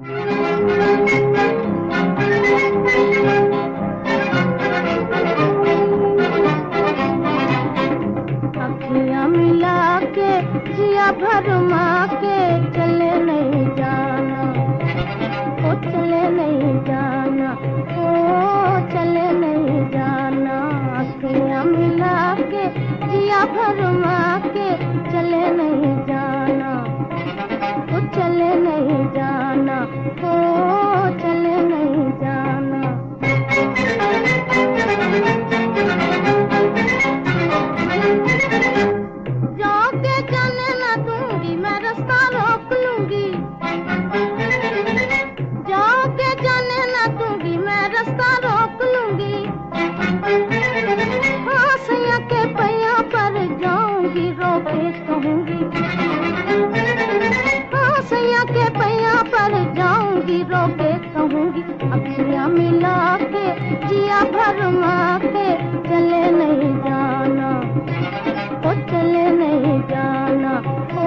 अखियाँ मिला के जिया भरमा के चले नहीं जाना, ओ चले नहीं जाना, ओ चले नहीं जाना। अखियाँ मिला के जिया भरमा के चले नहीं जाना, ओ चले नहीं जाना, ओ चले नहीं जाना। जाके जाने न दूंगी मैं रास्ता रोक लूंगी, जाके जाने न दूंगी मैं रास्ता रोक लूंगी। हाँ सैया के पैया पर जाऊंगी रोके कहूंगी, हाँ सैया के पैया पर जाऊंगी रोके कहूंगी। अखियाँ मिला के जिया भरमा के चले नहीं जाना, ओ चले नहीं जाना, ओ